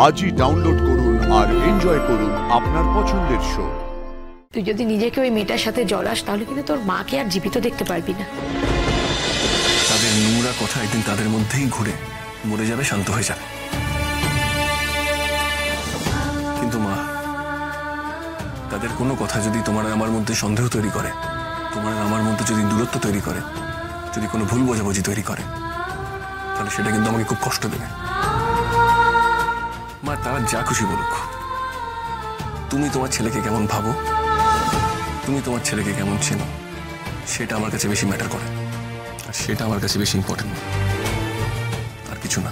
আজই ডাউনলোড করুন আর এনজয় করুন আপনার পছন্দের শো। তুই যদি নিজেকে ওই মেয়েটার সাথে জড়াস তাহলে কিন্তু তোর মাকে আর জীবিত দেখতে পারবি না। তাদের নোংরা কথা একদিন তাদের মধ্যেই ঘুরে মরে যাবে, শান্ত হয়ে যাবে। কিন্তু মা, তাদের কোনো কথা যদি তোমার আমার মধ্যে সন্দেহ তৈরি করে, তোমার আমার মধ্যে যদি দূরত্ব তৈরি করে, যদি কোনো ভুল বোঝাবুঝি তৈরি করে, তাহলে সেটা কিন্তু আমাকে খুব কষ্ট দেবে। মা, তারা যা খুশি বলুক, তুমি তোমার ছেলেকে কেমন ভাবো, তুমি তোমার ছেলেকে কেমন চেনো, সেটা আমার কাছে বেশি ম্যাটার করে, আর সেটা আমার কাছে বেশি ইম্পর্টেন্ট, আর কিছু না।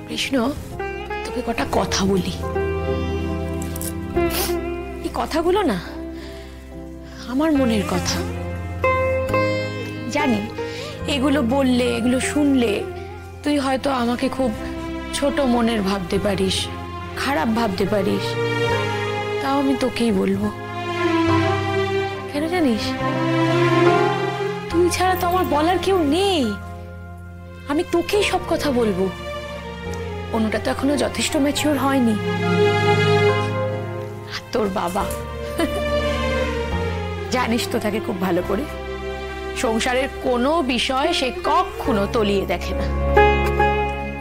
কৃষ্ণ, তোকে কটা কথা বলি। এই কথাগুলো না আমার মনের কথা। জানি এগুলো বললে, এগুলো শুনলে তুই হয়তো আমাকে খুব ছোট মনের ভাবতে পারিস, খারাপ ভাবতে পারিস। তাও আমি তোকেই বলবো। কেন জানিস? তুই ছাড়া তো আমার বলার কেউ নেই। আমি তোকেই সব কথা বলবো। অনুটা তো এখনো যথেষ্ট ম্যাচিওর হয়নি। আর তোর বাবা জানিস তো তাকে খুব ভালো করে। সংসারের কোনো বিষয় সে কখনো তলিয়ে দেখে না।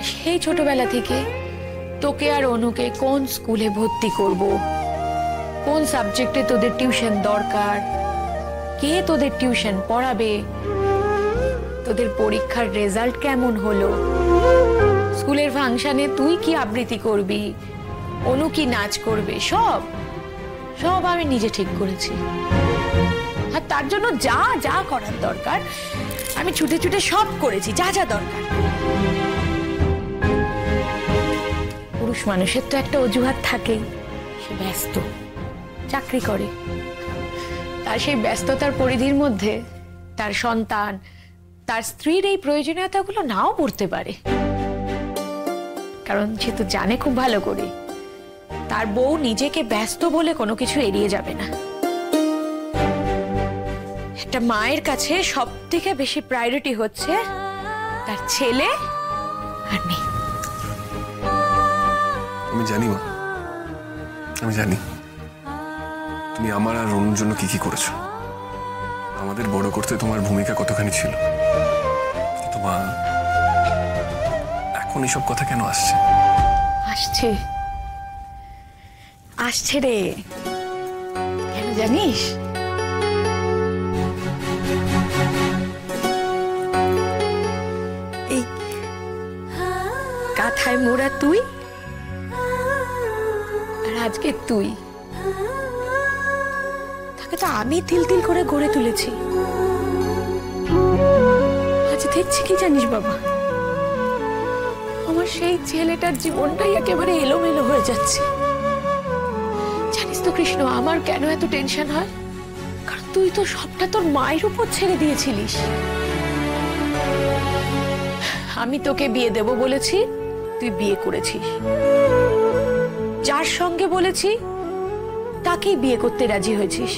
সেই ছোটবেলা থেকে তোকে আর অনুকে কোন স্কুলে ভর্তি করব, কোন সাবজেক্টে তোদের টিউশন দরকার, কে তোদের টিউশন পড়াবে, তোদের পরীক্ষার রেজাল্ট কেমন হলো, স্কুলের ফাংশনে তুই কি আবৃত্তি করবি, অনু কি নাচ করবে, সব সব আমি নিজে ঠিক করেছি। আর তার জন্য যা যা করার দরকার আমি ছুটে ছুটে সব করেছি, যা যা দরকার। পুরুষ মানুষের তো একটা অজুহাত থাকেই, সে ব্যস্ত, চাকরি করে। তার সেই ব্যস্ততার পরিধির মধ্যে তার সন্তান, তার স্ত্রীর এই প্রয়োজনীয়তাগুলো নাও পড়তে পারে। কারণ সে তো জানে খুব ভালো করে তার বউ নিজেকে ব্যস্ত বলে কোনো কিছু এড়িয়ে যাবে না। একটা মায়ের কাছে সব থেকে বেশি প্রায়োরিটি হচ্ছে তার ছেলে আর মেয়ে। আমি জানি মা, আমি জানি তুমি আমার আর অনুর জন্য কি কি করেছো, আমাদের বড় করতে তোমার ভূমিকা কতখানি ছিল। কিন্তু মা, এখন এসব কথা কেন আসছে? আসছে আসছে রে। কেন জানিস? এই কাঁথায় মোড়া তুই আর আজকে তুই, তাকে তো আমি তিল তিল করে গড়ে তুলেছি। আজ দেখছি কি জানিস বাবা, আমার সেই ছেলেটার জীবনটাই একেবারে এলোমেলো হয়ে যাচ্ছে। জানিস তো কৃষ্ণ, আমার কেন এত টেনশন হয়? কারণ তুই তো সবটা তোর মায়ের উপর ছেড়ে দিয়েছিলিস। আমি তোকে বিয়ে দেব বলেছি, তুই বিয়ে করেছিস। যার সঙ্গে বলেছি তাকেই বিয়ে করতে রাজি হয়েছিস।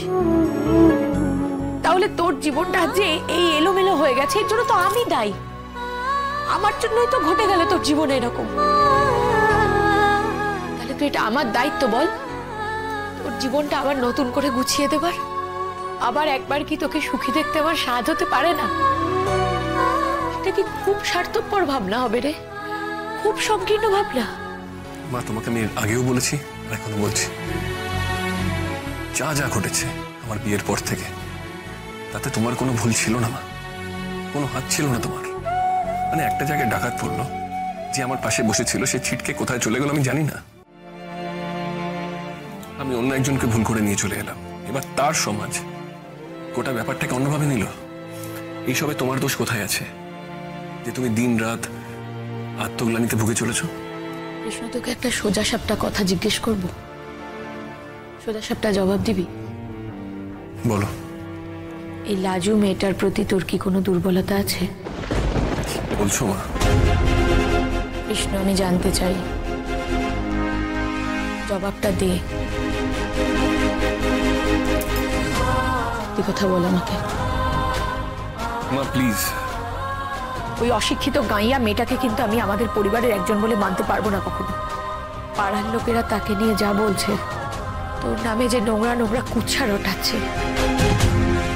তাহলে তোর জীবনটা যে এই এলোমেলো হয়ে গেছে, এর জন্য তো আমি দায়ী। আমার জন্যই তো ঘটে গেল তোর জীবনে এরকম। তাহলে তুই এটা আমার দায়িত্ব বল, তোর জীবনটা আবার নতুন করে গুছিয়ে দেবার, আবার একবার কি তোকে সুখী দেখতে আমার সাধ হতে পারে না? এটা কি খুব স্বার্থপর ভাবনা হবে রে, খুব সংকীর্ণ ভাবনা। মা, তোমাকে আমি আগেও বলেছি আর এখনো বলছি, যা যা ঘটেছে আমার বিয়ের পর থেকে, তাতে তোমার কোনো ভুল ছিল না মা, কোনো হাত ছিল না তোমার। মানে একটা জায়গায় ডাকাত পড়লো, যে আমার পাশে বসেছিল সে ছিটকে কোথায় চলে গেল আমি জানি না। আমি অন্য একজনকে ভুল করে নিয়ে চলে এলাম, এবার তার সমাজ গোটা ব্যাপারটাকে অন্যভাবে নিল। এইসবে তোমার দোষ কোথায় আছে যে তুমি দিন রাত আত্মগ্লানিতে ভুগে চলেছ? কৃষ্ণ, তোকে একটা সোজা সাপটা কথা জিজ্ঞেস করব, সোজা সাপটা জবাব দিবি? বলো। এই লাজু মেয়েটার প্রতি তোর কি কোনো দুর্বলতা আছে? বলছো মা? কৃষ্ণ, আমি জানতে চাই, জবাবটা দে। তুই কথা বল আমাকে। মা প্লিজ। ওই অশিক্ষিত গাইয়া মেয়েটাকে কিন্তু আমি আমাদের পরিবারের একজন বলে মানতে পারবো না কখনো। পাড়ার লোকেরা তাকে নিয়ে যা বলছে, তোর নামে যে নোংরা নোংরা কুচ্ছা রটাচ্ছে,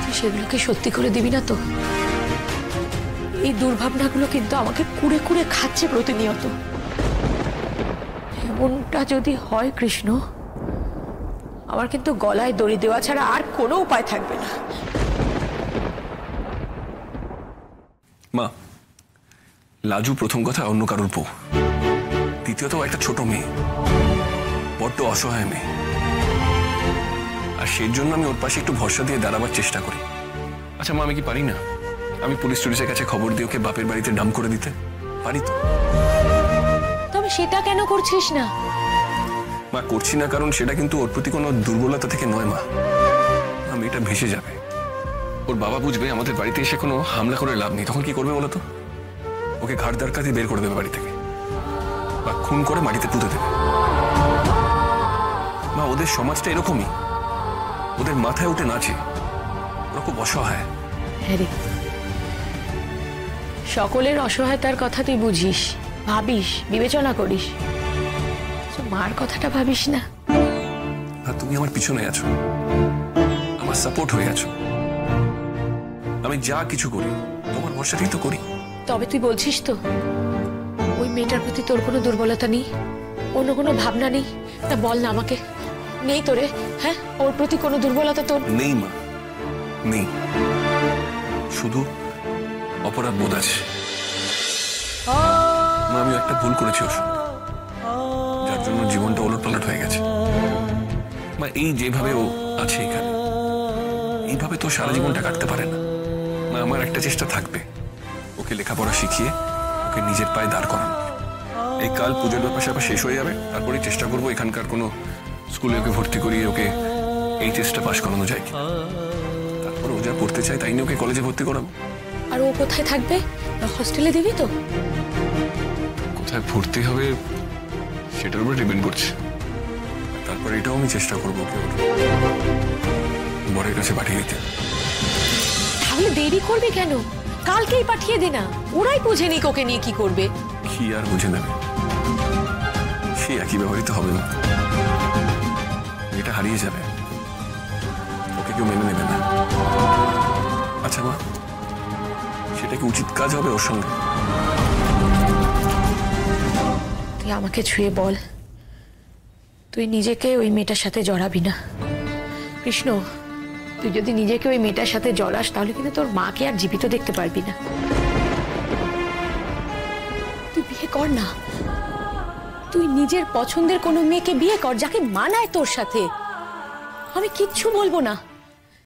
তুই সেগুলোকে সত্যি করে দিবি না তো? এই দুর্ভাবনাগুলো কিন্তু আমাকে কুড়ে কুড়ে খাচ্ছে প্রতিনিয়ত। এমনটা যদি হয় কৃষ্ণ, আমার কিন্তু গলায় দড়ি দেওয়া ছাড়া আর কোনো উপায় থাকবে না। মা, লাজু প্রথম কথা অন্য কারোর বউ, দ্বিতীয়ত একটা ছোট মেয়ে, বড্ড অসহায় মেয়ে, আর সেই জন্য আমি ওর পাশে একটু ভরসা দিয়ে দাঁড়াবার চেষ্টা করি। আচ্ছা মা, আমি কি পারি না? আমি পুলিশ টুলিশের কাছে খবর দিয়ে ওকে বাপের বাড়িতে ডাম করে দিতে পারি তো? তবে সেটা কেন করছিস না? মা, করছি না কারণ সেটা কিন্তু ওর প্রতি কোনো দুর্বলতা থেকে নয় মা। মেয়েটা ভেসে যাবে, ওর বাবা বুঝবে আমাদের বাড়িতে এসে কোনো হামলা করে লাভ নেই, তখন কি করবে বলো তো? ওকে ঘাড় ধাক্কা দিয়ে বের করে দেবে বাড়ি থেকে, বা খুন করে মাটিতে পুঁতে দেবে। মা, ওদের সমাজটা এরকমই, ওদের মাথায় উঠে নাচে, ওরা খুব অসহায়। হ্যাঁ রে, সকলের অসহায়তার কথা তুই বুঝিস, ভাবিস, বিবেচনা করিস, মার কথাটা ভাবিস না। আর তুমি আমার পিছনে আছো, আমার সাপোর্ট হয়ে আছো, আমি যা কিছু করি তোমার ভরসাতেই তো করি। তবে তুই বলছিস তো ওই মেয়েটার প্রতি তোর কোনো দুর্বলতা নেই, অন্য কোনো ভাবনা নেই? না বল না আমাকে, নেই তোরে? হ্যাঁ, ওর প্রতি কোনো দুর্বলতা তোর নেই মা, নেই, শুধু অপরাধ বোধ আছে। মা, আমি একটা ভুল করেছি ওর সঙ্গে, যার জন্য জীবনটা ওলটপালট হয়ে গেছে। মা, এই যেভাবে ও আছে এখানে, এইভাবে তো সারা জীবনটা কাটতে পারে না। মা, আমার একটা চেষ্টা থাকবে, ওকে লেখাপড়া শিখিয়ে ওকে নিজের পায়ে দাঁড় করানো। এই কাল পুজোর ব্যাপার স্যাপার শেষ হয়ে যাবে, তারপরে চেষ্টা করবো এখানকার কোনো স্কুলে ওকে ভর্তি করিয়ে ওকে এইচএসটা পাশ করানো যায় কি। তারপর ও যা পড়তে চায় তাই নিয়ে ওকে কলেজে ভর্তি করাবো। আর ও কোথায় থাকবে? হস্টেলে দিবি তো? কোথায় ভর্তি হবে সেটার উপরে ডিপেন্ড করছে। তারপর এটাও আমি চেষ্টা করবো ওকে ওর বরের কাছে পাঠিয়ে দিতে। তাহলে দেরি করবি কেন? কালকেই পাঠিয়ে দে না, ওরাই বুঝে নিক ওকে নিয়ে কি করবে। কি আর বুঝে নেবে, সে একই ব্যবহৃত হবে না, এটা হারিয়ে যাবে, ওকে কেউ মেনে নেবে না। আচ্ছা মা, সেটা কি উচিত কাজ হবে ওর সঙ্গে? তুই আমাকে ছুঁয়ে বল, তুই নিজেকে ওই মেয়েটার সাথে জড়াবি না কৃষ্ণ। তুই যদি নিজেকে ওই মেয়েটার সাথে জড়াস তাহলে কিন্তু তোর মাকে আর জীবিত দেখতে পারবি না। তুই বিয়ে কর না, তুই নিজের পছন্দের কোনো মেয়েকে বিয়ে কর যাকে মানায় তোর সাথে। আমি কিচ্ছু বলবো না।